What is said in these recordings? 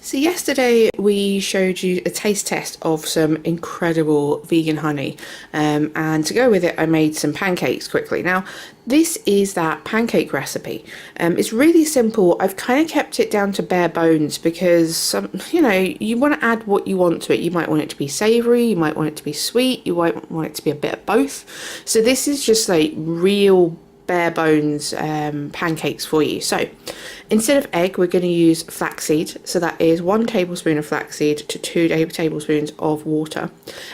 So yesterday we showed you a taste test of some incredible vegan honey, and to go with it I made some pancakes quickly. Now this is that pancake recipe. It's really simple. I've kind of kept it down to bare bones because you want to add what you want to it. You might want it to be savoury, you might want it to be sweet, you might want it to be a bit of both. So this is just like real bare bones pancakes for you. So instead of egg, we're going to use flaxseed. So that is 1 tablespoon of flaxseed to 2 tablespoons of water,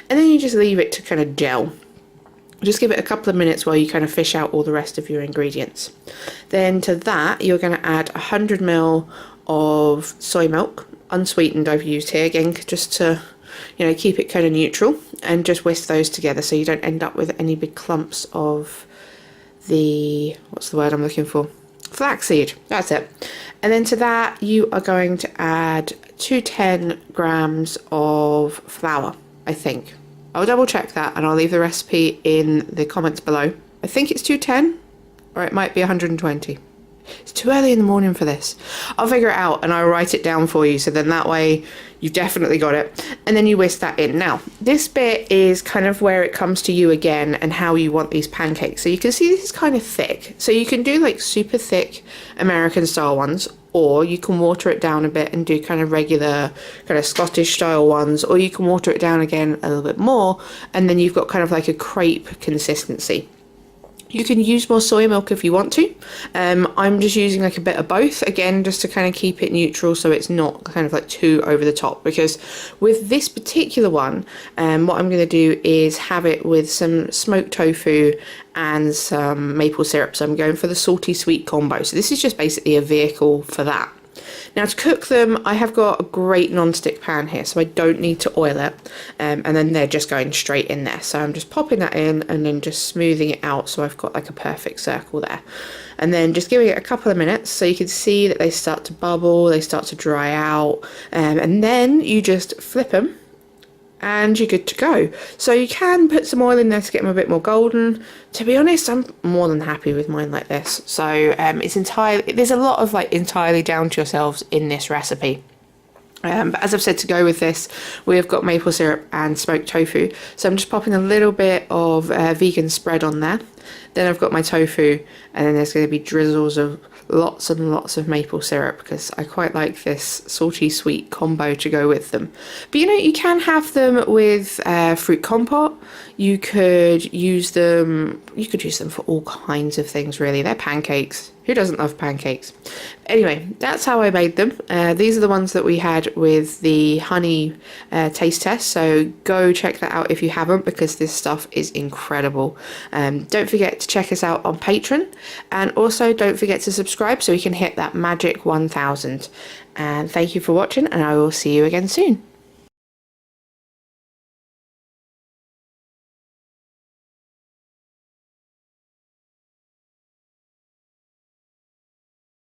and then you just leave it to kind of gel. Just give it a couple of minutes while you kind of fish out all the rest of your ingredients. Then to that you're going to add 100 ml of soy milk, unsweetened I've used here, again just to keep it kind of neutral, and just whisk those together so you don't end up with any big clumps of what's the word I'm looking for? Flaxseed, that's it. And then to that you are going to add 210 grams of flour, I think. I'll double check that and I'll leave the recipe in the comments below. I think it's 210 or it might be 120. It's too early in the morning for this. I'll figure it out and I'll write it down for you, so then that way you've definitely got it. And then you whisk that in. Now this bit is kind of where it comes to you again and how you want these pancakes. So you can see this is kind of thick, so you can do like super thick American style ones, or you can water it down a bit and do kind of regular kind of Scottish style ones, or you can water it down again a little bit more and then you've got kind of like a crepe consistency. You can use more soy milk if you want to. I'm just using like a bit of both, again just to kind of keep it neutral so it's not kind of like too over the top, because with this particular one what I'm going to do is have it with some smoked tofu and some maple syrup. So I'm going for the salty sweet combo. So this is just basically a vehicle for that. Now to cook them, I have got a great non-stick pan here, so I don't need to oil it, and then they're just going straight in there. So I'm just popping that in and then just smoothing it out so I've got like a perfect circle there. And then just giving it a couple of minutes so you can see that they start to bubble, they start to dry out, and then you just flip them and you're good to go. So you can put some oil in there to get them a bit more golden. To be honest, I'm more than happy with mine like this. So there's a lot of like entirely down to yourselves in this recipe. But as I've said, to go with this, we have got maple syrup and smoked tofu. So I'm just popping a little bit of vegan spread on there. Then I've got my tofu, and then there's going to be drizzles of lots and lots of maple syrup because I quite like this salty sweet combo to go with them. But you can have them with fruit compote. You could use them for all kinds of things really. They're pancakes. Who doesn't love pancakes? Anyway, that's how I made them. These are the ones that we had with the honey taste test, so go check that out if you haven't, because this stuff is incredible. Don't forget to check us out on Patreon, and also don't forget to subscribe so we can hit that magic 1000. And thank you for watching, and I will see you again soon.